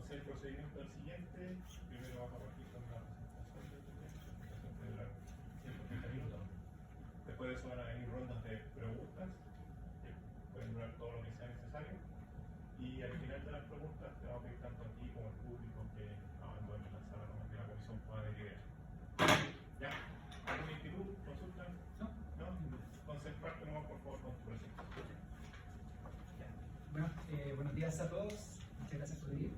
Entonces el procedimiento es el siguiente. Primero vamos a partir con una presentación del proyecto, que puede durar 130 minutos. Después de eso van a venir rondas de preguntas, que pueden durar todo lo que sea necesario. Y al final de las preguntas te vamos a pedir tanto a ti como al público que abandone la sala de la comisión pueda adherir. ¿Ya? ¿Alguna inquietud? ¿Consulta? ¿No? Entonces parte nomás por favor con tu presentación. Bueno, buenos días a todos, muchas gracias por venir.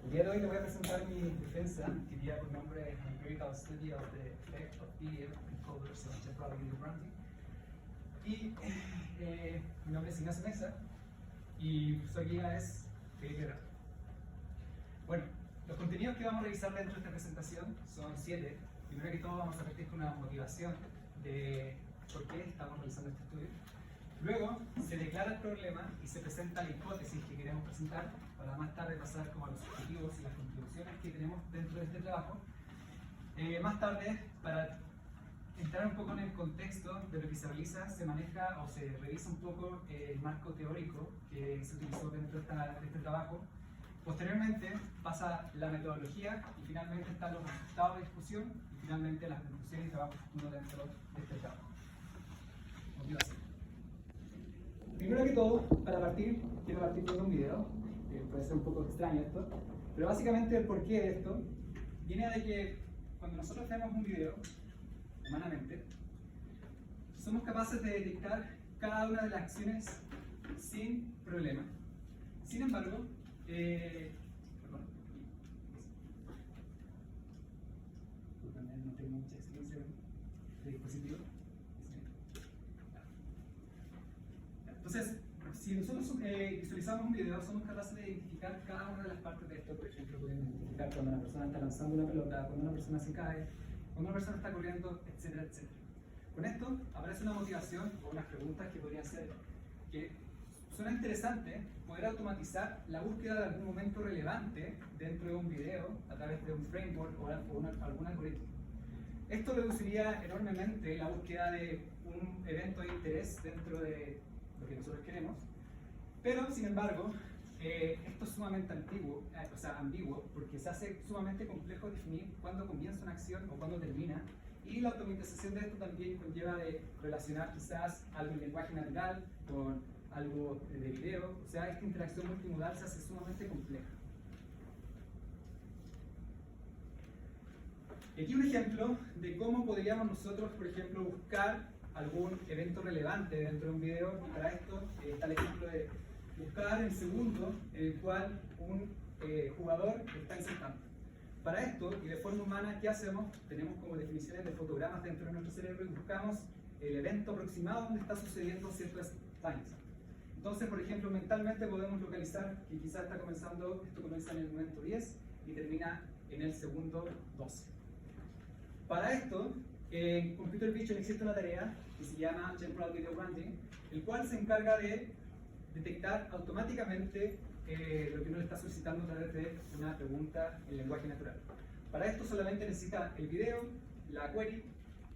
El día de hoy les voy a presentar mi defensa, que lleva por nombre Empirical Study of the Effect of Video Encoders on Temporal Video Branding. Y mi nombre es Ignacio Mesa y su guía es Felipe Guerra. Bueno, los contenidos que vamos a revisar dentro de esta presentación son 7. Primero que todo vamos a partir con una motivación de por qué estamos realizando este estudio. Luego se declara el problema y se presenta la hipótesis que queremos presentar para más tarde pasar como a los objetivos y las contribuciones que tenemos dentro de este trabajo. Más tarde, para entrar un poco en el contexto de lo que se realiza, se maneja o se revisa un poco el marco teórico que se utilizó dentro de este trabajo. Posteriormente pasa la metodología y finalmente están los resultados de discusión y finalmente las conclusiones y trabajo futuro dentro de este trabajo. Motivación. Primero que todo, para partir, quiero partir con un video, que puede ser un poco extraño esto, pero básicamente el porqué de esto viene de que cuando nosotros tenemos un video, humanamente, somos capaces de detectar cada una de las acciones sin problema. Sin embargo, no tengo mucha experiencia de dispositivo. Entonces, si nosotros visualizamos un video, somos capaces de identificar cada una de las partes de esto. Por ejemplo, podemos identificar cuando una persona está lanzando una pelota, cuando una persona se cae, cuando una persona está corriendo, etcétera, etcétera. Con esto aparece una motivación o unas preguntas que podrían ser que suena interesante poder automatizar la búsqueda de algún momento relevante dentro de un video a través de un framework o algún algoritmo. Esto reduciría enormemente la búsqueda de un evento de interés dentro de lo que nosotros queremos, pero sin embargo esto es sumamente ambiguo porque se hace sumamente complejo definir cuándo comienza una acción o cuándo termina, y la automatización de esto también conlleva de relacionar quizás algo en lenguaje natural con algo de video, o sea, esta interacción multimodal se hace sumamente compleja. Aquí un ejemplo de cómo podríamos nosotros, por ejemplo, buscar algún evento relevante dentro de un video. Para esto está el ejemplo de buscar el segundo en el cual un jugador está insertando. Para esto, y de forma humana, ¿qué hacemos? Tenemos como definiciones de fotogramas dentro de nuestro cerebro y buscamos el evento aproximado donde está sucediendo ciertos times. Entonces, por ejemplo, mentalmente podemos localizar que quizás esto comienza en el momento 10 y termina en el segundo 12. Para esto, en Computer Vision existe una tarea que se llama Temporal Video Branding, el cual se encarga de detectar automáticamente lo que uno le está solicitando a través de una pregunta en lenguaje natural. Para esto solamente necesita el video, la query,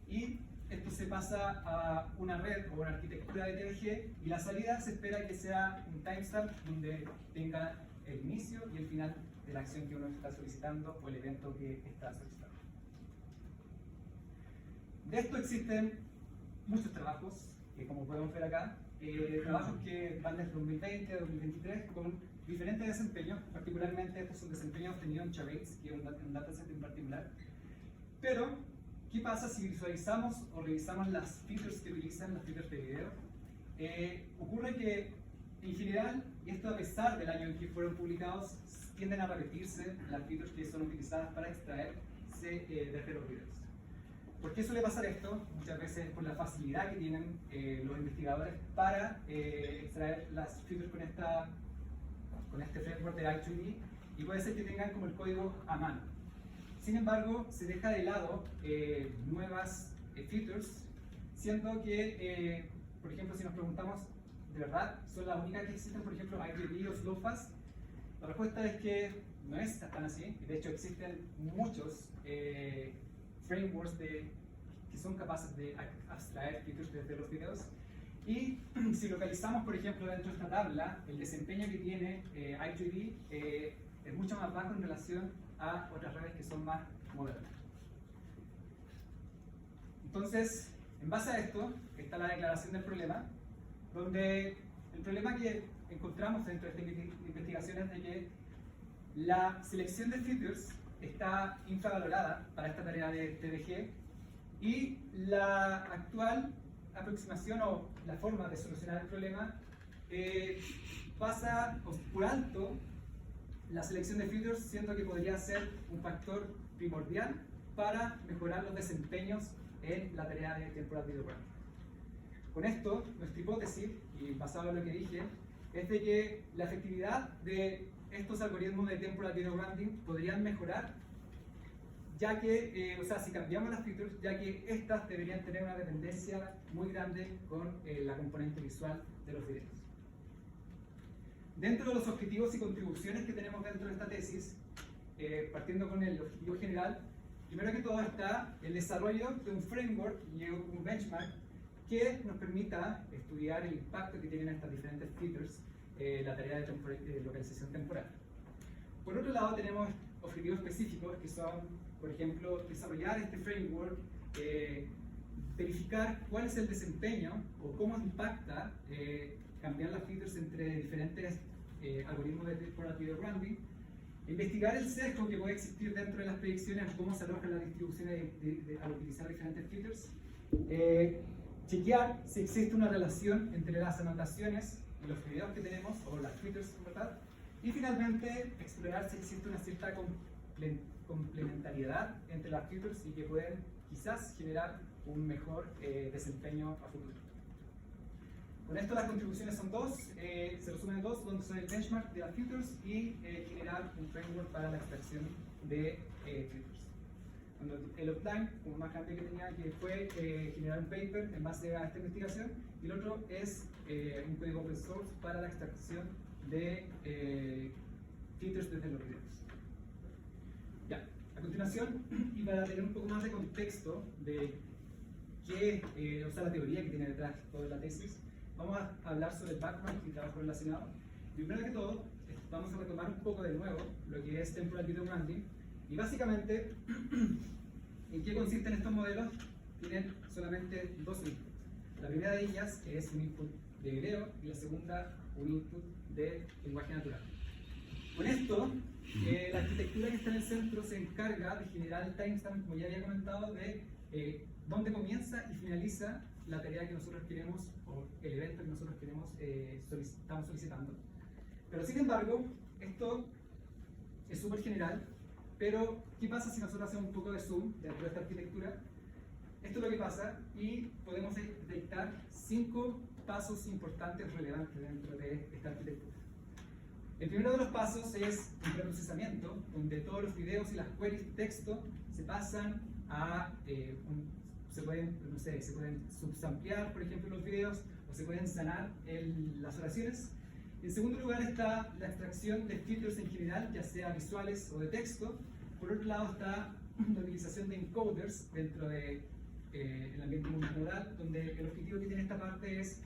y esto se pasa a una red o una arquitectura de TVG, y la salida se espera que sea un timestamp donde tenga el inicio y el final de la acción que uno está solicitando o el evento que está solicitando. De esto existen muchos trabajos, que como podemos ver acá, trabajos que van desde 2020 a 2023 con diferentes desempeños, particularmente estos son desempeños obtenidos en Charades, que es un dataset en particular. Pero, ¿qué pasa si visualizamos o revisamos las features que utilizan, las features de video? Ocurre que, en general, y esto a pesar del año en que fueron publicados, tienden a repetirse las features que son utilizadas para extraerse desde los videos. ¿Por qué suele pasar esto? Muchas veces por la facilidad que tienen los investigadores para extraer las features con este framework de i2D, y puede ser que tengan como el código a mano. Sin embargo, se deja de lado nuevas features, siendo que, por ejemplo, si nos preguntamos, ¿de verdad son las únicas que existen, por ejemplo, i2D o Slowfast? La respuesta es que no es tan así, y de hecho existen muchos frameworks que son capaces de abstraer features desde los videos. Y si localizamos, por ejemplo, dentro de esta tabla, el desempeño que tiene i2D es mucho más bajo en relación a otras redes que son más modernas. Entonces, en base a esto, está la declaración del problema, donde el problema que encontramos dentro de esta investigación es de que la selección de features está infravalorada para esta tarea de TDG y la actual aproximación o la forma de solucionar el problema pasa por alto la selección de features, siendo que podría ser un factor primordial para mejorar los desempeños en la tarea de temporal video running. Con esto, nuestra hipótesis, y basado en lo que dije, es de que la efectividad de estos algoritmos de temporal video running podrían mejorar, ya que, si cambiamos las features, ya que estas deberían tener una dependencia muy grande con la componente visual de los videos. Dentro de los objetivos y contribuciones que tenemos dentro de esta tesis, partiendo con el objetivo general, primero que todo está el desarrollo de un framework y un benchmark que nos permita estudiar el impacto que tienen estas diferentes features la tarea de localización temporal. Por otro lado, tenemos objetivos específicos que son, por ejemplo, desarrollar este framework, verificar cuál es el desempeño o cómo impacta cambiar las features entre diferentes algoritmos de temporal video running, investigar el sesgo que puede existir dentro de las predicciones, cómo se alojan las distribuciones al utilizar diferentes features, chequear si existe una relación entre las anotaciones y los videos que tenemos, o las features, ¿verdad? Y finalmente, explorar si existe una cierta complementariedad entre las features y que pueden quizás generar un mejor desempeño a futuro. Con esto las contribuciones son dos, se resumen en dos, donde son el benchmark de las features y generar un framework para la extracción de features. El outline, como más grande que tenía, que fue generar un paper en base a esta investigación, y el otro es un código open source para la extracción de features desde los videos. Ya, a continuación, y para tener un poco más de contexto de qué, la teoría que tiene detrás toda la tesis, vamos a hablar sobre el background y trabajo relacionado. Primero que todo, vamos a retomar un poco de nuevo lo que es temporal video running, y básicamente, ¿en qué consisten estos modelos? Tienen solamente dos inputs. La primera de ellas es un input de video y la segunda un input de lenguaje natural. Con esto, la arquitectura que está en el centro se encarga de generar el timestamp, como ya había comentado, de dónde comienza y finaliza la tarea que nosotros queremos, o el evento que nosotros queremos, estamos solicitando. Pero sin embargo, esto es súper general, pero ¿qué pasa si nosotros hacemos un poco de zoom dentro de esta arquitectura? Esto es lo que pasa, y podemos detectar 5 pasos importantes relevantes dentro de esta arquitectura. El primero de los pasos es un preprocesamiento, donde todos los videos y las queries de texto se pasan a se pueden subsamplear, por ejemplo, los videos, o se pueden sanar las oraciones. En segundo lugar está la extracción de filtros en general, ya sea visuales o de texto. Por otro lado está la utilización de encoders dentro del ambiente multimodal, donde el objetivo que tiene esta parte es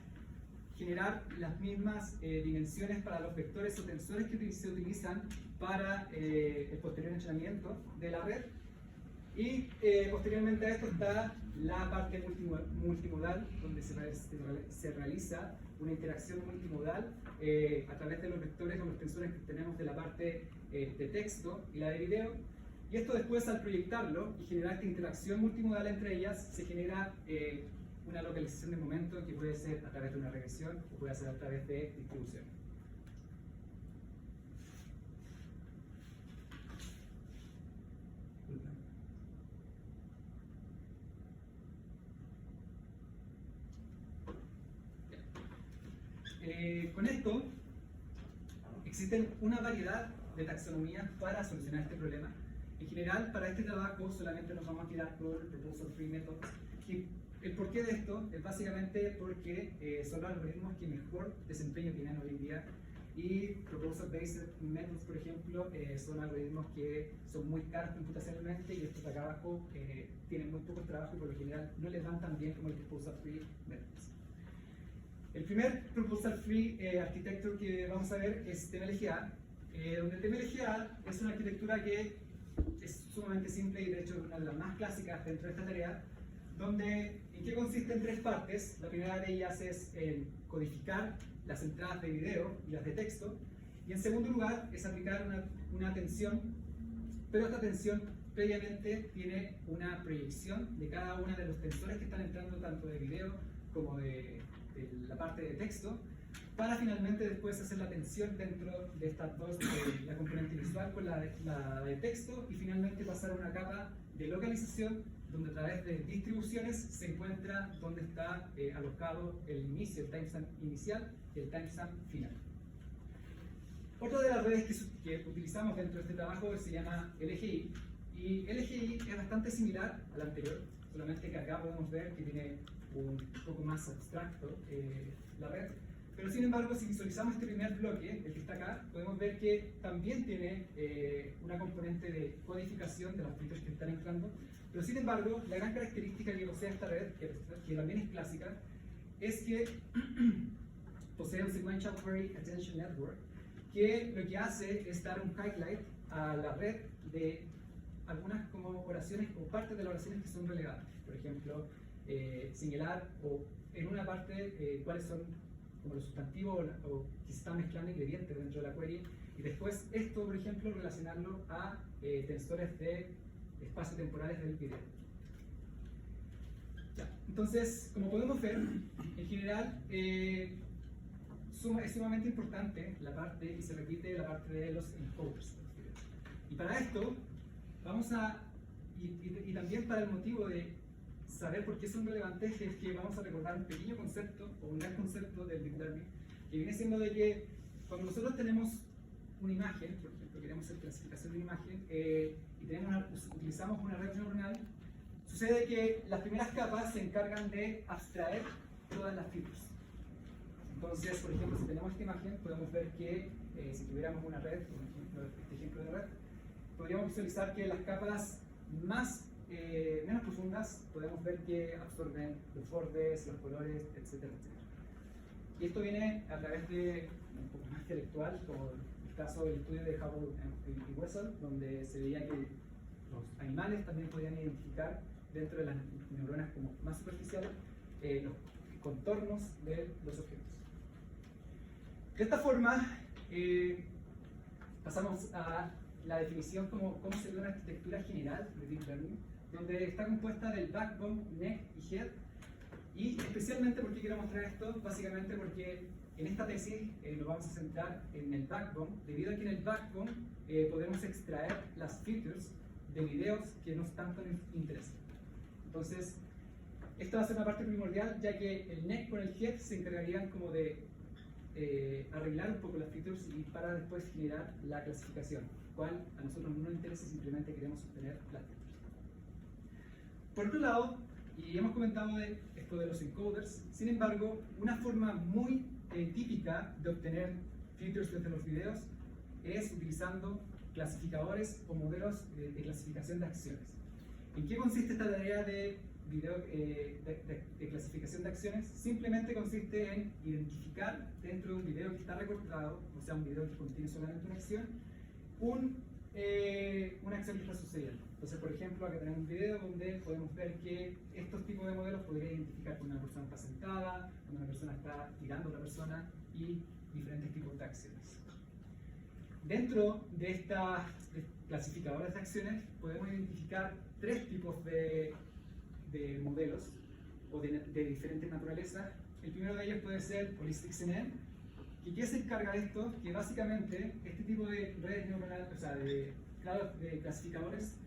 generar las mismas dimensiones para los vectores o tensores que se utilizan para el posterior entrenamiento de la red. Y posteriormente a esto está la parte multimodal, donde se realiza una interacción multimodal a través de los vectores o los tensores que tenemos de la parte de texto y la de video. Y esto después, al proyectarlo y generar esta interacción multimodal entre ellas, se genera una localización de momento que puede ser a través de una regresión o puede ser a través de distribución. Con esto, existen una variedad de taxonomías para solucionar este problema. En general, para este trabajo solamente nos vamos a quedar con el Proposal Free Method. Y el porqué de esto es básicamente porque son los algoritmos que mejor desempeño tienen hoy en día. Y Proposal Based Methods, por ejemplo, son algoritmos que son muy caros computacionalmente, y estos de acá abajo tienen muy poco trabajo y por lo general no les van tan bien como el Proposal Free Methods. El primer Proposal Free Architecture que vamos a ver es TMLGA. donde TMLGA es una arquitectura que es sumamente simple y de hecho una de las más clásicas dentro de esta tarea, donde ¿en qué consiste en tres partes? La primera de ellas es el codificar las entradas de video y las de texto, y en segundo lugar es aplicar una atención, pero esta atención previamente tiene una proyección de cada uno de los tensores que están entrando tanto de video como de la parte de texto, para finalmente después hacer la atención dentro de estas dos, la componente visual con la de texto, y finalmente pasar a una capa de localización donde a través de distribuciones se encuentra donde está alojado el inicio, el timestamp inicial y el timestamp final. Otra de las redes que utilizamos dentro de este trabajo se llama LGI, y LGI es bastante similar al anterior, solamente que acá podemos ver que tiene un poco más abstracto la red, pero sin embargo si visualizamos este primer bloque, el que está acá, podemos ver que también tiene una componente de codificación de los filtros que están entrando, pero sin embargo la gran característica que posee esta red, que también es clásica, es que posee un Sequential Query Attention Network, que lo que hace es dar un highlight a la red de algunas como oraciones o partes de las oraciones que son relevantes. Por ejemplo, señalar o en una parte cuáles son como los sustantivos o que se están mezclando ingredientes dentro de la query, y después esto, por ejemplo, relacionarlo a tensores de espacios temporales del video. Ya. Entonces, como podemos ver, en general es sumamente importante la parte, y se repite la parte de los encoders. Y para esto, y también para el motivo de saber por qué son relevantes, es que vamos a recordar un pequeño concepto, o un gran concepto del Deep Learning, que viene siendo de que cuando nosotros tenemos una imagen, por ejemplo, queremos hacer clasificación de una imagen, y utilizamos una red neuronal, sucede que las primeras capas se encargan de abstraer todas las filtros. Entonces, por ejemplo, si tenemos esta imagen, podemos ver que si tuviéramos una red, por ejemplo, este ejemplo de red, podríamos visualizar que las capas menos profundas podemos ver que absorben los bordes, los colores, etcétera, etcétera. Y esto viene a través de un poco más intelectual, como el caso del estudio de Hubble y Wessel, donde se veía que los animales también podían identificar dentro de las neuronas como más superficiales los contornos de los objetos. De esta forma, pasamos a la definición cómo se ve una arquitectura general de Deep Learning, donde está compuesta del backbone, neck y head. Y especialmente, ¿por qué quiero mostrar esto? Básicamente porque en esta tesis nos vamos a centrar en el backbone, debido a que en el backbone podemos extraer las features de videos que nos tanto nos interesan. Entonces, esta va a ser una parte primordial, ya que el neck con el head se encargarían como de arreglar un poco las features y para después generar la clasificación, cual a nosotros no nos interesa, simplemente queremos obtener las features. Por otro lado, y hemos comentado de esto de los encoders, sin embargo, una forma muy típica de obtener features desde los videos es utilizando clasificadores o modelos de clasificación de acciones. ¿En qué consiste esta tarea de clasificación de acciones? Simplemente consiste en identificar dentro de un video que está recortado, o sea, un video que contiene solamente una acción, una acción que está sucediendo. Entonces, por ejemplo, acá tenemos un video donde podemos ver que estos tipos de modelos podrían identificar cuando una persona está sentada, cuando una persona está tirando a otra persona y diferentes tipos de acciones. Dentro de estas clasificadoras de acciones podemos identificar tres tipos de modelos o de diferentes naturalezas. El primero de ellos puede ser Holistic CNN. ¿Y qué se encarga de esto? Que básicamente este tipo de redes neuronales, o sea, de clasificadores,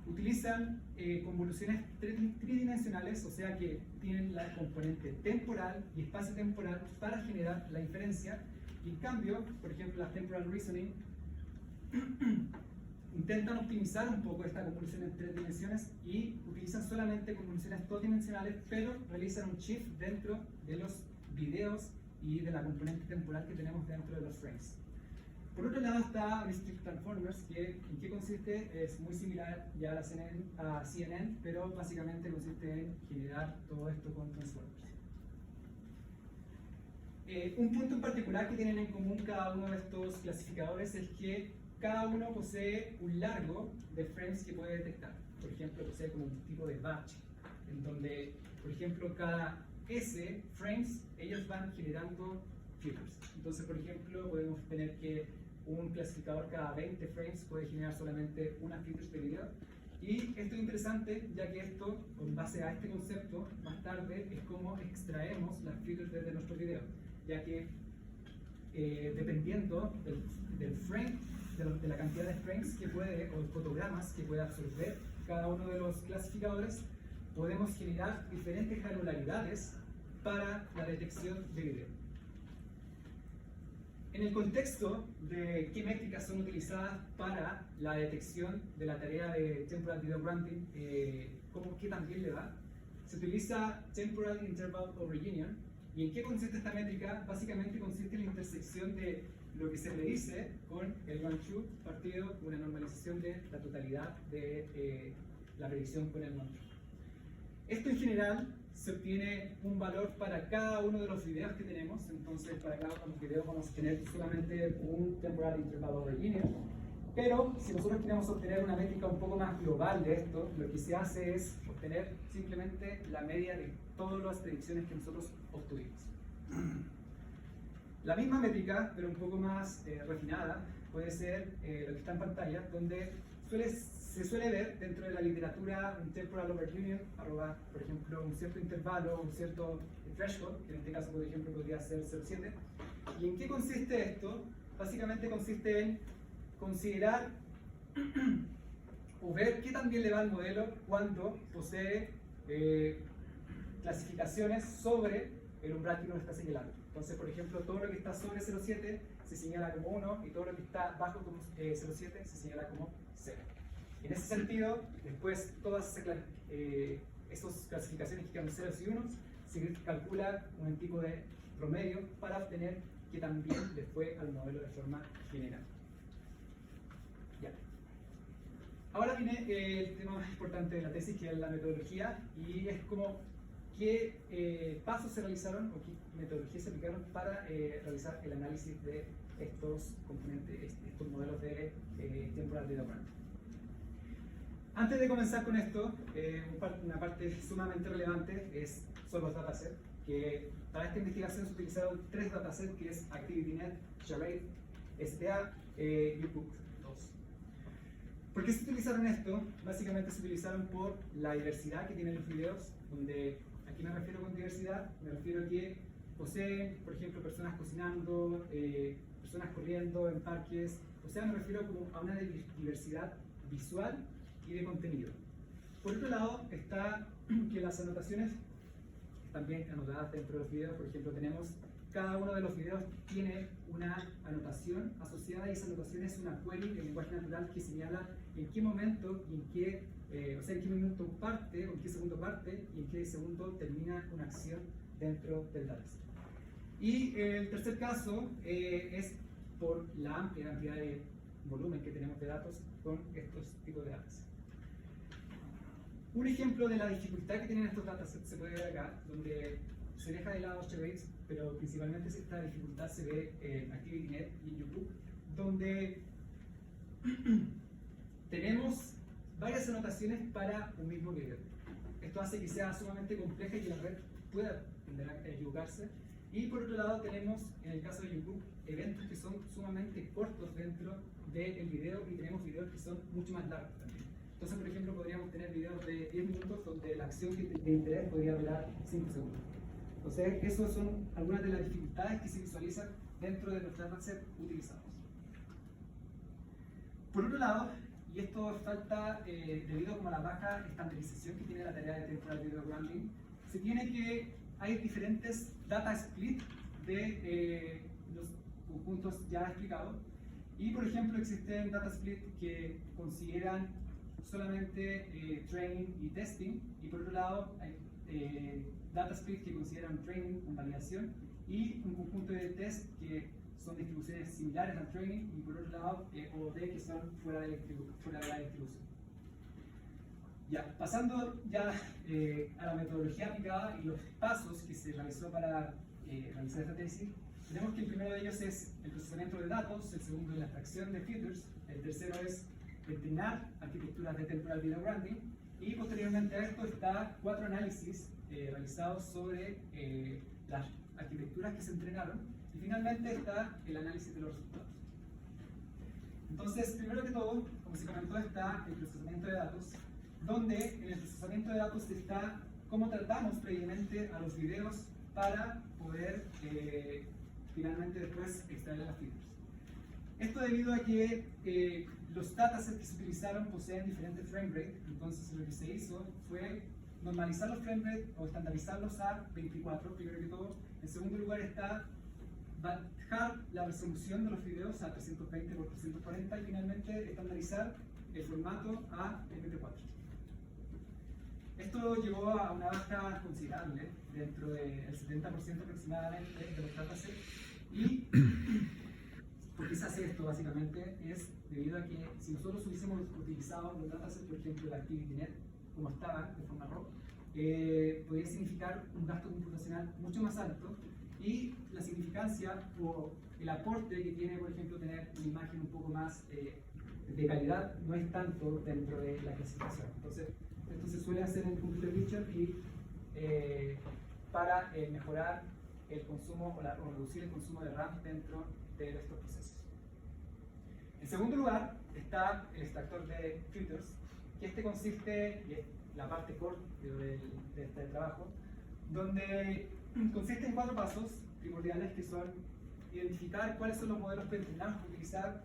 utilizan convoluciones tridimensionales, o sea que tienen la componente temporal y espacio-temporal para generar la inferencia. Y en cambio, por ejemplo, las temporal reasoning intentan optimizar un poco esta convolución en 3 dimensiones y utilizan solamente convoluciones 2 dimensionales, pero realizan un shift dentro de los videos y de la componente temporal que tenemos dentro de los frames. Por otro lado está Restrict Transformers, que en qué consiste, es muy similar ya a CNN, pero básicamente consiste en generar todo esto con transformers. Un punto en particular que tienen en común cada uno de estos clasificadores es que cada uno posee un largo de frames que puede detectar. Por ejemplo, posee como un tipo de batch, en donde, por ejemplo, cada S frames, ellos van generando filters. Entonces, por ejemplo, podemos tener que un clasificador cada 20 frames puede generar solamente una filters de video. Y esto es interesante, ya que esto, con base a este concepto, más tarde es como extraemos las filters desde nuestro video, ya que dependiendo del frame, de la cantidad de frames que puede, o fotogramas que puede absorber cada uno de los clasificadores, podemos generar diferentes granularidades para la detección de video. En el contexto de qué métricas son utilizadas para la detección de la tarea de Temporal Video Granting, ¿qué también le da? Se utiliza Temporal Interval Over Union. ¿Y en qué consiste esta métrica? Básicamente consiste en la intersección de lo que se predice con el one-true partido con una normalización de la totalidad de la predicción con el one-true. Esto en general se obtiene un valor para cada uno de los videos que tenemos. Entonces, para cada uno de los videos vamos a tener solamente un temporal interval over linear. Pero si nosotros queremos obtener una métrica un poco más global de esto, lo que se hace es obtener simplemente la media de todas las predicciones que nosotros obtuvimos. La misma métrica, pero un poco más refinada, puede ser lo que está en pantalla, donde se suele ver dentro de la literatura un temporal over union, arroba, por ejemplo, un cierto intervalo, un cierto threshold, que en este caso, por ejemplo, podría ser 0,7. ¿Y en qué consiste esto? Básicamente consiste en considerar o ver qué tan bien le va al modelo cuando posee clasificaciones sobre el umbral que uno está señalando. Entonces, por ejemplo, todo lo que está sobre 0,7 se señala como 1 y todo lo que está bajo 0,7 se señala como 0. En ese sentido, después todas esas clasificaciones que quedan 0 y 1 se calcula un tipo de promedio para obtener que también le fue al modelo de forma general. Ya. Ahora viene el tema más importante de la tesis, que es la metodología, y es como qué pasos se realizaron o qué metodologías se aplicaron para realizar el análisis de estos componentes, estos modelos de temporal video granting. Antes de comenzar con esto, una parte sumamente relevante son los datasets, que para esta investigación se utilizaron 3 datasets, que es ActivityNet, Charade, SPA y UPUC 2. ¿Por qué se utilizaron esto? Básicamente se utilizaron por la diversidad que tienen los videos, donde, aquí me refiero con diversidad, me refiero a que poseen, por ejemplo, personas cocinando, personas corriendo en parques, o sea, me refiero como a una diversidad visual y de contenido. Por otro lado, está que las anotaciones están bien anotadas dentro de los videos. Por ejemplo, cada uno de los videos tiene una anotación asociada, y esa anotación es una query en lenguaje natural que señala en qué momento y en qué momento parte, o en qué segundo parte y en qué segundo termina una acción dentro del dataset. Y el tercer caso es por la amplia cantidad de volumen que tenemos de datos con estos tipos de datasets. Un ejemplo de la dificultad que tienen estos datasets se puede ver acá, donde se deja de lado Charades, pero principalmente esta dificultad se ve en ActivityNet y en UPUC, donde tenemos varias anotaciones para un mismo video. Esto hace que sea sumamente compleja y que la red pueda tender a equivocarse. Y por otro lado tenemos, en el caso de UPUC, eventos que son sumamente cortos dentro del video, y tenemos videos que son mucho más largos también. Entonces, por ejemplo, podríamos tener videos de 10 minutos donde la acción de interés podría durar 5 segundos. Entonces, esas son algunas de las dificultades que se visualizan dentro de los datasets utilizados. Por otro lado, y esto falta debido como a la baja estandarización que tiene la tarea de temporal video granting, se tiene que hay diferentes data split de los conjuntos ya explicados. Y por ejemplo, existen data split que consideran solamente training y testing, y por otro lado hay data split que consideran training con validación, y un conjunto de test que son distribuciones similares al training, y por otro lado OOD que son fuera de la distribución. Ya, pasando ya a la metodología aplicada y los pasos que se realizó para realizar esta tesis, tenemos que el primero de ellos es el procesamiento de datos, el segundo es la extracción de features, el tercero es entrenar arquitecturas de temporal video branding, y posteriormente a esto está 4 análisis realizados sobre las arquitecturas que se entrenaron, y finalmente está el análisis de los resultados. Entonces, primero que todo, como se comentó, está el procesamiento de datos, donde en el procesamiento de datos está cómo tratamos previamente a los videos para poder finalmente después extraer las features. Esto debido a que los datasets que se utilizaron poseen diferentes frame rate, entonces lo que se hizo fue normalizar los frame rate o estandarizarlos a 24, primero que todo. En segundo lugar está bajar la resolución de los videos a 320 x 340 y finalmente estandarizar el formato a MP4. Esto llevó a una baja considerable, dentro del 70% aproximadamente de los datasets. ¿Y por qué se hace esto? Básicamente es debido a que si nosotros hubiésemos utilizado los datasets, por ejemplo, de ActivityNet, como estaban, de forma RAW, podría significar un gasto computacional mucho más alto, y la significancia o el aporte que tiene, por ejemplo, tener una imagen un poco más de calidad no es tanto dentro de la clasificación. Entonces, esto se suele hacer en Computer Vision y para mejorar el consumo o reducir el consumo de RAM dentro de estos procesos. En segundo lugar está el extractor de filters, que este consiste, y es la parte core de este trabajo, donde consiste en 4 pasos primordiales, que son identificar cuáles son los modelos predeterminados que utilizar,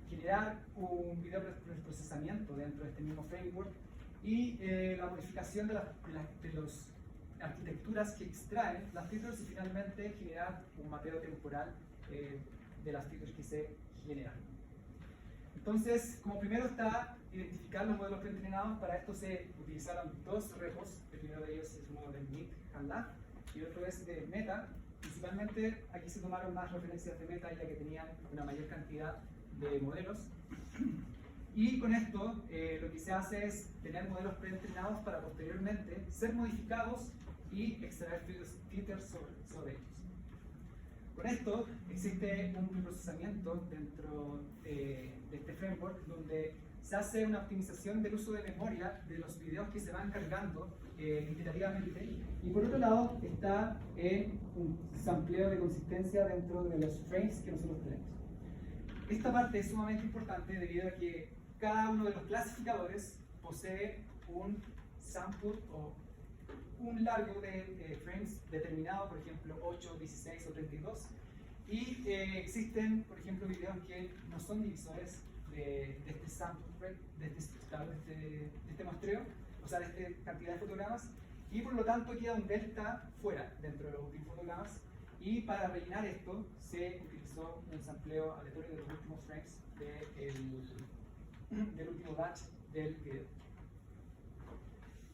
generar un video procesamiento dentro de este mismo framework, y la modificación de las arquitecturas que extraen las features, y finalmente generar un mapeo temporal de las features que se generan. Entonces, como primero está identificar los modelos preentrenados. Para esto se utilizaron 2 repos. El primero de ellos es uno de Meet and Lab y otro es de Meta. Principalmente aquí se tomaron más referencias de Meta, ya que tenían una mayor cantidad de modelos. Y con esto lo que se hace es tener modelos preentrenados para posteriormente ser modificados y extraer features sobre ellos. Con esto existe un preprocesamiento dentro de este framework, donde se hace una optimización del uso de memoria de los videos que se van cargando iterativamente, y por otro lado está un sampleo de consistencia dentro de los frames que nosotros tenemos. Esta parte es sumamente importante debido a que cada uno de los clasificadores posee un sample o un largo de frames determinado, por ejemplo 8, 16 o 32, y existen, por ejemplo, videos que no son divisores de este sample rate, de este muestreo, o sea, de esta cantidad de fotogramas, y por lo tanto queda un delta fuera dentro de los últimos fotogramas, y para rellenar esto se utilizó un sampleo aleatorio de los últimos frames del último batch del video.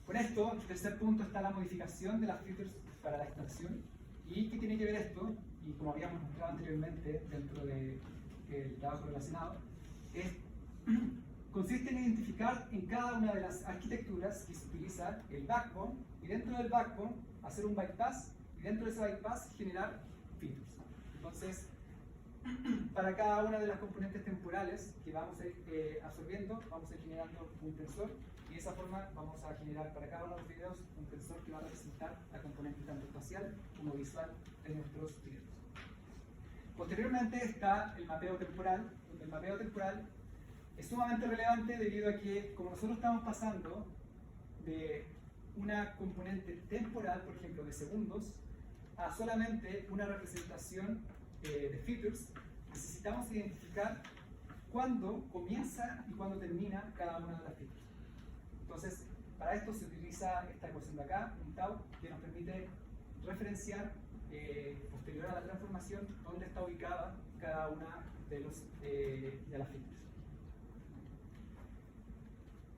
Con esto, el tercer punto está la modificación de las features para la extracción. ¿Y qué tiene que ver esto? Y como habíamos mostrado anteriormente dentro del trabajo relacionado, consiste en identificar en cada una de las arquitecturas que se utiliza el backbone, y dentro del backbone hacer un bypass, y dentro de ese bypass generar features. Entonces, para cada una de las componentes temporales que vamos a ir absorbiendo, vamos a ir generando un tensor, y de esa forma vamos a generar para cada uno de los videos un tensor que va a representar la componente tanto espacial como visual de nuestros videos. Posteriormente está el mapeo temporal, donde el mapeo temporal es sumamente relevante debido a que, como nosotros estamos pasando de una componente temporal, por ejemplo de segundos, a solamente una representación de features, necesitamos identificar cuándo comienza y cuándo termina cada una de las features. Entonces, para esto se utiliza esta ecuación de acá, un tau, que nos permite referenciar posterior a la transformación dónde está ubicada cada una de las features.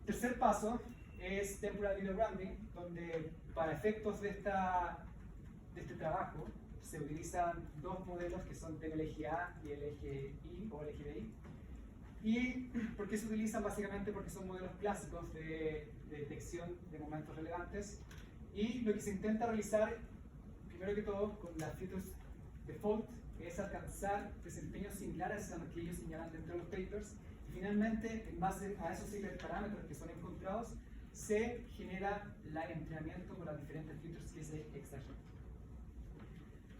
Tercer paso es Temporal Video Branding, donde para efectos de este trabajo se utilizan 2 modelos que son el eje A y el eje I o el eje BI. ¿Y por qué se utilizan? Básicamente porque son modelos clásicos de detección de momentos relevantes, y lo que se intenta realizar primero que todo, con las features default, que es alcanzar desempeños similares a los que ellos señalan dentro de los papers. Y finalmente, en base a esos parámetros que son encontrados, se genera el entrenamiento con las diferentes features que se extraen.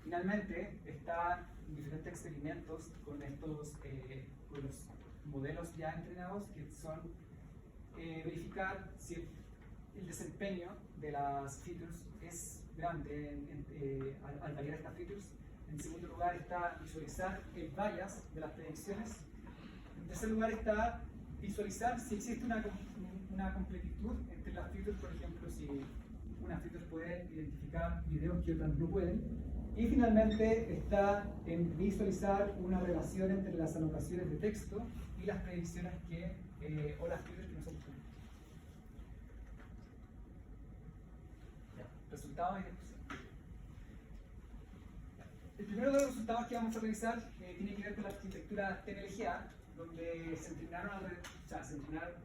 Finalmente, están diferentes experimentos con con los modelos ya entrenados, que son verificar si el desempeño de las features es grande al variar estas features. En segundo lugar está visualizar el bias de las predicciones. En tercer lugar está visualizar si existe una completitud entre las features, por ejemplo, si unas features pueden identificar videos que otras no pueden. Y finalmente está en visualizar una relación entre las anotaciones de texto y las predicciones o las features que nosotros tenemos. Resultados y discusión. El primero de los resultados que vamos a revisar tiene que ver con la arquitectura TNLGA, donde se entrenaron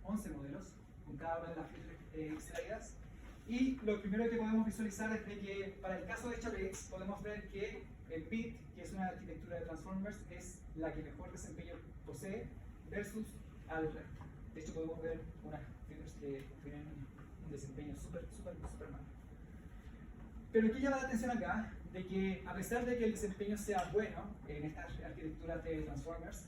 11 modelos con cada una de las features extraídas. Y lo primero que podemos visualizar es de que para el caso de charades podemos ver que el BIT, que es una arquitectura de transformers, es la que mejor desempeño posee versus ALRED. De hecho podemos ver unas features que tienen un desempeño súper malo. Pero ¿qué llama la atención acá? De que a pesar de que el desempeño sea bueno en estas arquitecturas de transformers,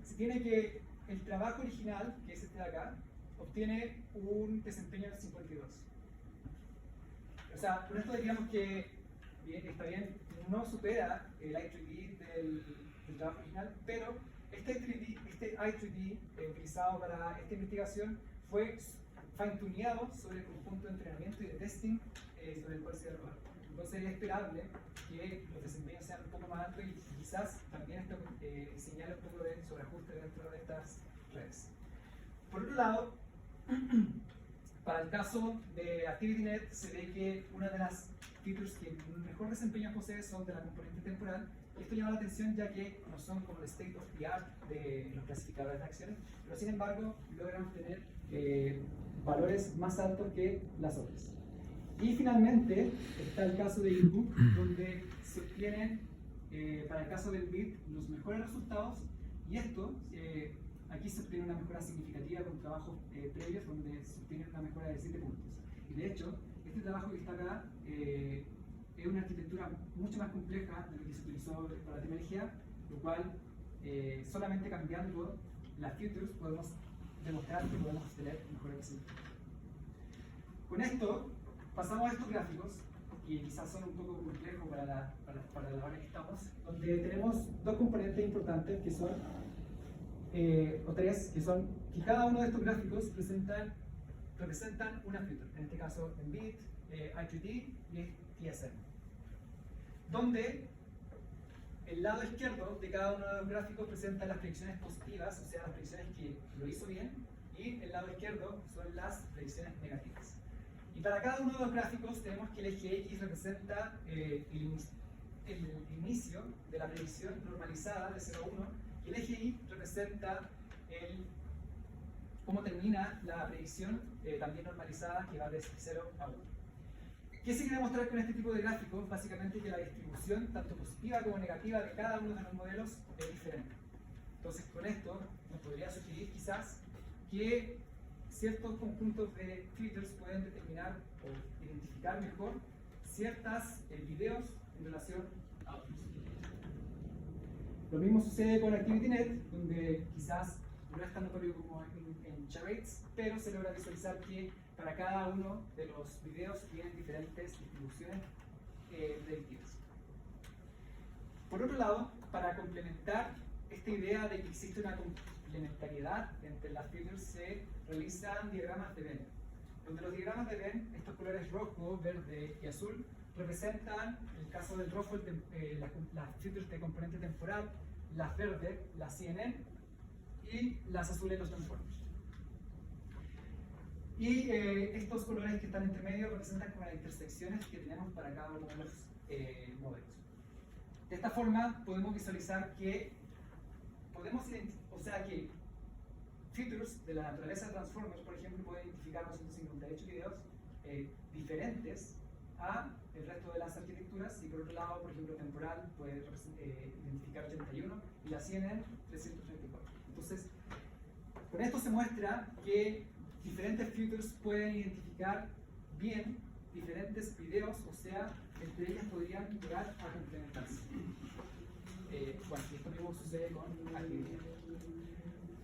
se tiene que el trabajo original, que es este de acá, obtiene un desempeño del 52. O sea, con esto diríamos que está bien, no supera el I3D del trabajo original, pero este I3D utilizado para esta investigación fue fine-tuneado sobre el conjunto de entrenamiento y de testing sobre el cual se iba a trabajar. Entonces es esperable que los desempeños sean un poco más altos y quizás también esto señale un poco de sobreajuste dentro de estas redes. Por otro lado, para el caso de ActivityNet se ve que una de las features que mejor desempeño posee son de la componente temporal. Esto llama la atención ya que no son como el state of the art de los clasificadores de acciones, pero sin embargo logran obtener valores más altos que las otras. Y finalmente está el caso de InBook, donde se obtienen, para el caso del BIT, los mejores resultados, y esto, aquí se obtiene una mejora significativa con trabajos previos, donde se obtiene una mejora de 7 puntos. Y de hecho, este trabajo que está acá es una arquitectura mucho más compleja de lo que se utilizó para la tecnología, lo cual, solamente cambiando las features, podemos demostrar que podemos obtener mejores resultados. Con esto, pasamos a estos gráficos, que quizás son un poco complejos para la hora que estamos, donde tenemos dos componentes importantes que son, o tres, que cada uno de estos gráficos representan una feature, en este caso MBIT, I3D y TSM, donde el lado izquierdo de cada uno de los gráficos presenta las predicciones positivas, o sea, las predicciones que lo hizo bien, y el lado izquierdo son las predicciones negativas. Y para cada uno de los gráficos tenemos que el eje X representa el inicio de la predicción normalizada de 0 a 1, y el eje Y representa cómo termina la predicción también normalizada, que va de 0 a 1. ¿Qué se quiere mostrar con este tipo de gráficos? Básicamente que la distribución, tanto positiva como negativa, de cada uno de los modelos es diferente. Entonces, con esto nos podría sugerir quizás que ciertos conjuntos de filters pueden determinar o identificar mejor ciertos videos en relación a otros. Lo mismo sucede con ActivityNet, donde quizás no es tan notorio como en charades, pero se logra visualizar que para cada uno de los videos tienen diferentes distribuciones predictivas. Por otro lado, para complementar esta idea de que existe una complementariedad entre las filters, se realizan diagramas de Venn, donde los diagramas de Venn, estos colores rojo, verde y azul, representan, en el caso del rojo, las filters de componente temporal, las verdes, las CNN, y las azules, los transformers. Y estos colores que están entre medio representan como las intersecciones que tenemos para cada uno de los modelos. De esta forma podemos visualizar que que features de la naturaleza de Transformers, por ejemplo, pueden identificar 258 videos diferentes a el resto de las arquitecturas, y por otro lado, por ejemplo, temporal puede identificar 81 y la CNN 334. Entonces, con esto se muestra que diferentes filters pueden identificar bien diferentes videos, o sea, entre ellas podrían llegar a complementarse. Bueno, y esto mismo sucede con Activity.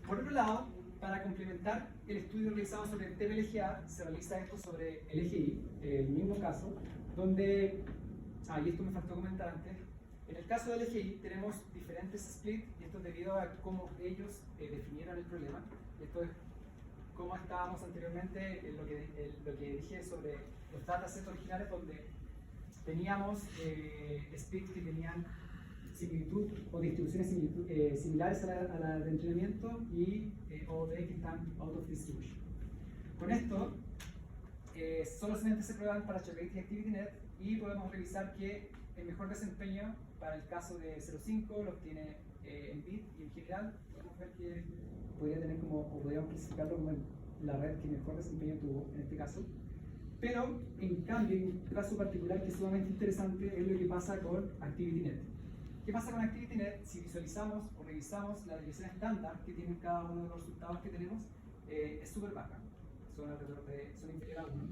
Por otro lado, para complementar el estudio realizado sobre el TPLGA, se realiza esto sobre LGI, el mismo caso, donde, y esto me faltó comentar antes, en el caso de LGI tenemos diferentes splits, y esto es debido a cómo ellos definieron el problema. Esto es como estábamos anteriormente en lo que dije sobre los datasets originales, donde teníamos splits que tenían similitud o distribuciones similares a la de entrenamiento y OOD que están out of distribution. Con esto, solamente se prueban para Chartbase y ActivityNet, y podemos revisar que el mejor desempeño para el caso de 0.5 lo obtiene en bit, y en general podemos ver que podría tener como, o podríamos clasificarlo como la red que mejor desempeño tuvo en este caso. Pero en cambio, en un caso particular que es sumamente interesante, es lo que pasa con ActivityNet. ¿Qué pasa con ActivityNet? Si visualizamos o revisamos la desviación estándar que tiene cada uno de los resultados que tenemos, es súper baja, son inferior a 1.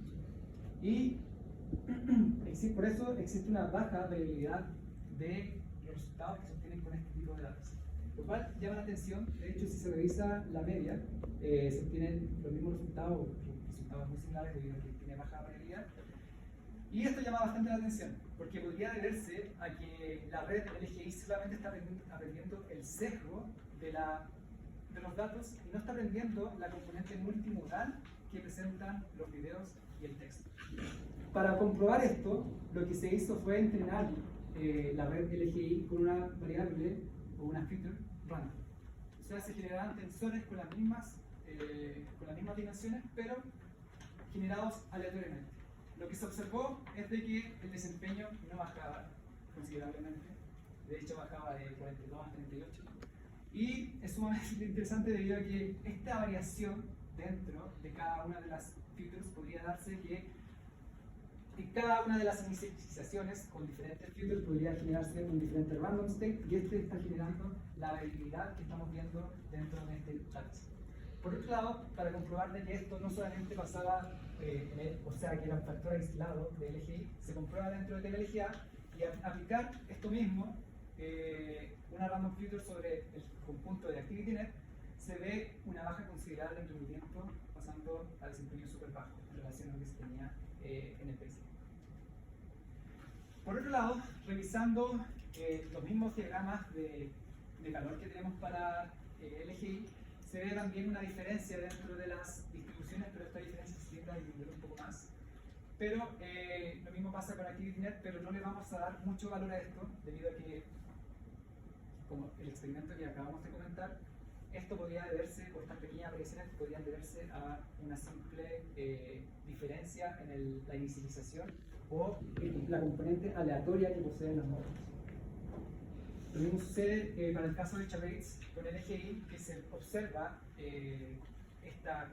Y por eso existe una baja variabilidad de los resultados que se obtienen con este tipo de datos. Lo cual llama la atención. De hecho, si se revisa la media, se obtienen los mismos resultados muy similares debido a que tiene baja variabilidad. Y esto llama bastante la atención, porque podría deberse a que la red LGI solamente está aprendiendo el sesgo de los datos y no está aprendiendo la componente multimodal que presentan los videos y el texto. Para comprobar esto, lo que se hizo fue entrenar la red LGI con una variable o una feature random. O sea, se generaban tensores con las mismas dimensiones, pero generados aleatoriamente. Lo que se observó es de que el desempeño no bajaba considerablemente, de hecho bajaba de 42 a 38, y es sumamente interesante debido a que esta variación dentro de cada una de las features podría darse que en cada una de las inicializaciones con diferentes features podría generarse un diferente random state, y este está generando la variabilidad que estamos viendo dentro de este datos. Por otro lado, para comprobar de que esto no solamente pasaba, o sea, que era un factor aislado de LGI, se comprueba dentro de TPLGA, y al aplicar esto mismo, una random feature sobre el conjunto de ActivityNet, se ve una baja considerable en rendimiento, pasando a desempeño súper bajo en relación a lo que se tenía en el PC. Por otro lado, revisando los mismos diagramas de calor que tenemos para LGI, se ve también una diferencia dentro de las distribuciones, pero esta diferencia se tiende a disminuir un poco más. Pero lo mismo pasa con ActivityNet, pero no le vamos a dar mucho valor a esto, debido a que, como el experimento que acabamos de comentar, esto podría deberse, o estas pequeñas variaciones podrían deberse a una simple diferencia en la inicialización o en la componente aleatoria que poseen los módulos. Lo mismo sucede para el caso de Chartbase con LGI, que se observa esta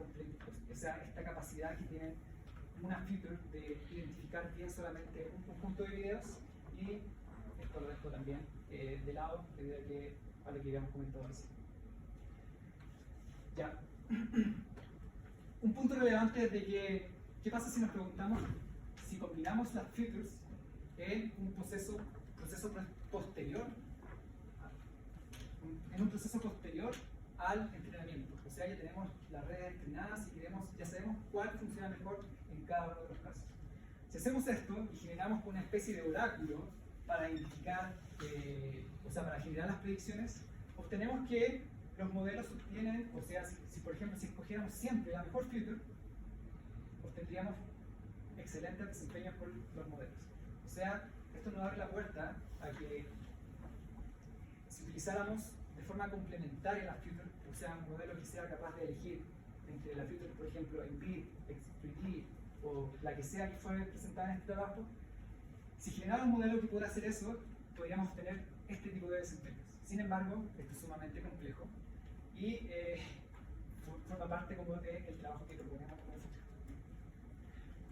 capacidad que tiene una feature de identificar bien solamente un conjunto de videos, y esto lo dejo también de lado debido a lo que habíamos comentado recién. Ya. Un punto relevante es de que, ¿qué pasa si nos preguntamos si combinamos las features en un proceso posterior al entrenamiento? O sea, ya tenemos las redes entrenadas y ya sabemos cuál funciona mejor en cada uno de los casos. Si hacemos esto y generamos una especie de oráculo para identificar, para generar las predicciones, obtenemos que los modelos obtienen, o sea, si por ejemplo si escogiéramos siempre la mejor feature, obtendríamos excelentes desempeños por los modelos. O sea, esto nos abre la puerta a que si utilizáramos de forma complementaria las features, o sea, un modelo que sea capaz de elegir entre la feature, por ejemplo, Embed, X3D o la que sea que fue presentada en este trabajo, si generara un modelo que pudiera hacer eso, podríamos obtener este tipo de desempeños. Sin embargo, esto es sumamente complejo y forma parte como del trabajo que proponemos como futuro.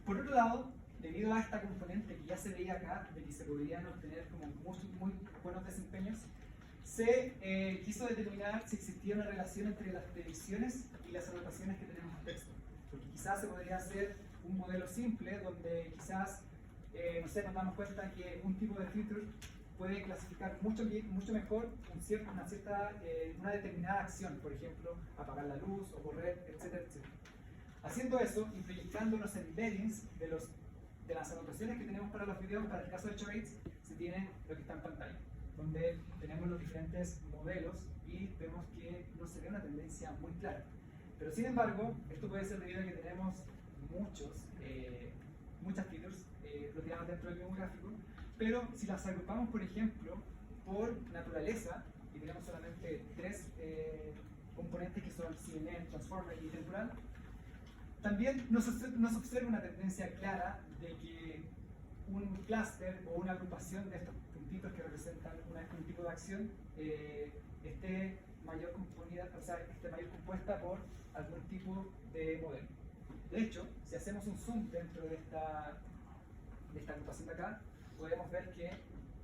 Por otro lado, debido a esta componente que ya se veía acá, de que se podrían obtener como muy buenos desempeños, se quiso determinar si existía una relación entre las predicciones y las anotaciones que tenemos en texto. Porque quizás se podría hacer un modelo simple donde quizás, no sé, nos damos cuenta que un tipo de feature puede clasificar mucho mejor una determinada acción, por ejemplo, apagar la luz o correr, etcétera, etcétera. Haciendo eso y proyectando los embeddings de las anotaciones que tenemos para los videos, para el caso de charades, se tiene lo que está en pantalla, donde tenemos los diferentes modelos y vemos que no se ve una tendencia muy clara. Pero sin embargo, esto puede ser debido a que tenemos muchas features ploteadas dentro del mismo gráfico, pero si las agrupamos, por ejemplo, por naturaleza, y tenemos solamente tres componentes que son CNN, Transformer y Temporal, también nos observa una tendencia clara de que un clúster o una agrupación de estos puntitos que representan un tipo de acción esté mayor compuesta por algún tipo de modelo. De hecho, si hacemos un zoom dentro de esta agrupación de acá, podemos ver que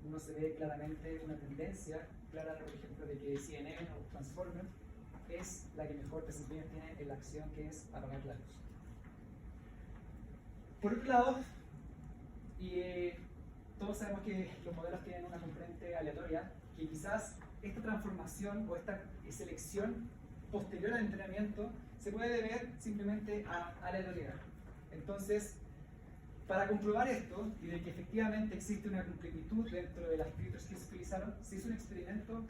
uno se ve claramente una tendencia clara, por ejemplo, de que CNN o Transformer es la que mejor desempeño tiene en la acción que es apagar la luz. Por otro lado, todos sabemos que los modelos tienen una componente aleatoria, que quizás esta transformación o esta selección posterior al entrenamiento se puede deber simplemente a aleatoriedad. Entonces, para comprobar esto y de que efectivamente existe una completitud dentro de las features que se utilizaron, se hizo un experimento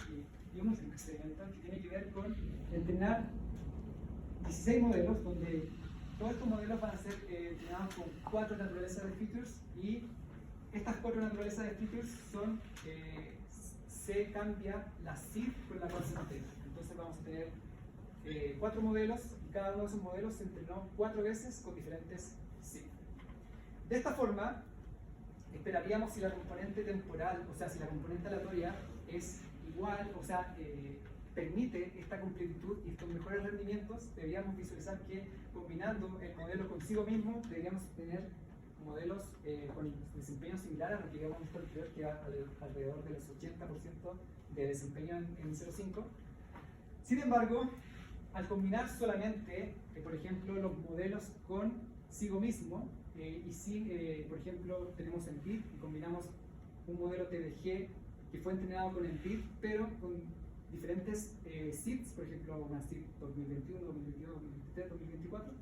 y un último experimento que tiene que ver con entrenar 16 modelos, donde todos estos modelos van a ser entrenados con 4 naturalezas de features, y estas 4 naturalezas de features son, se cambia la seed con la cual se entrena. Entonces vamos a tener 4 modelos, y cada uno de esos modelos se entrenó 4 veces con diferentes seed. De esta forma, esperaríamos si la componente temporal, o sea, si la componente aleatoria es igual, o sea, permite esta completitud y estos mejores rendimientos, deberíamos visualizar que combinando el modelo consigo mismo, deberíamos tener modelos con desempeño similar a lo que habíamos visto anterior, que era alrededor del 80% de desempeño en 0.5. Sin embargo, al combinar solamente, por ejemplo, los modelos consigo mismo, y si, por ejemplo, tenemos Embedded y combinamos un modelo TDG que fue entrenado con Embedded, pero con diferentes seeds, por ejemplo, una seed 2021, 2022, 2023, 2024,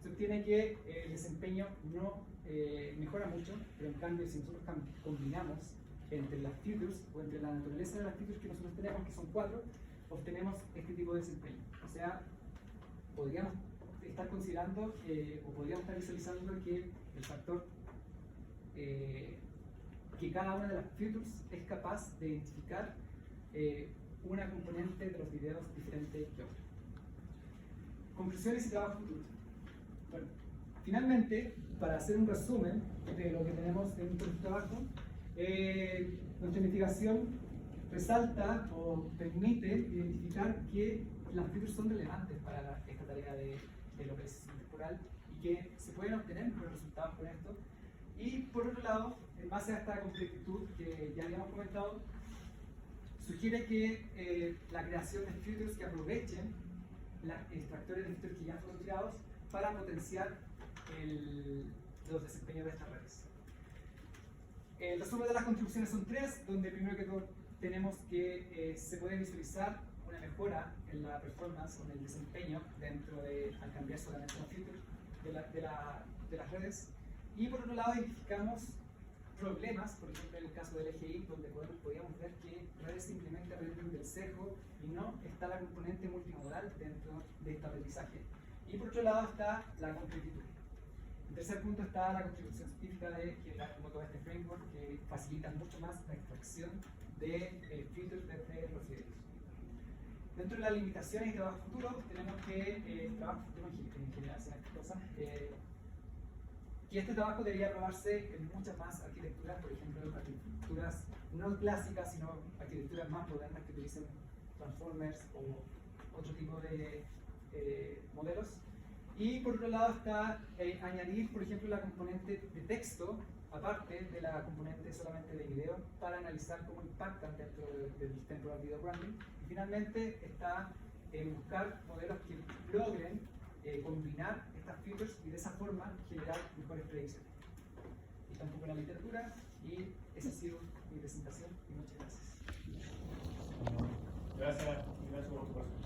se obtiene que el desempeño no mejora mucho, pero en cambio, si nosotros combinamos entre las features o entre la naturaleza de las features que nosotros tenemos, que son 4, obtenemos este tipo de desempeño. O sea, podríamos estar considerando o podríamos estar visualizando que el factor que cada una de las features es capaz de identificar una componente de los videos diferente que otra. Conclusiones y trabajo futuro. Bueno, finalmente, para hacer un resumen de lo que tenemos en nuestro trabajo, nuestra investigación resalta o permite identificar que las features son relevantes para esta tarea de localización temporal y que se pueden obtener buenos resultados con esto. Y por otro lado, en base a esta completitud que ya habíamos comentado, sugiere que la creación de features que aprovechen los extractores de features que ya fueron creados para potenciar los desempeños de estas redes. El resumen de las contribuciones son 3, donde primero que todo tenemos que se puede visualizar una mejora en la performance o en el desempeño al cambiar solamente los features de las redes. Y por otro lado identificamos problemas, por ejemplo en el caso del EGI, donde podíamos ver que redes simplemente aprenden del sesgo y no está la componente multimodal dentro de este aprendizaje. Y por otro lado está la completitud. En tercer punto está la contribución científica de generar como todo este framework que facilita mucho más la extracción de features desde los videos. Dentro de las limitaciones y trabajo futuro, tenemos que trabajo futuro en general en estas cosas, y este trabajo debería probarse en muchas más arquitecturas, por ejemplo, arquitecturas no clásicas, sino arquitecturas más modernas que utilicen transformers o otro tipo de modelos. Y por otro lado está añadir, por ejemplo, la componente de texto, aparte de la componente solamente de video, para analizar cómo impactan dentro del temporal video branding. Y finalmente está buscar modelos que logren combinar estas features y de esa forma generar mejores predicciones. Está un poco en la literatura y esa ha sido mi presentación y muchas gracias. Gracias, Ignacio, por tu presentación.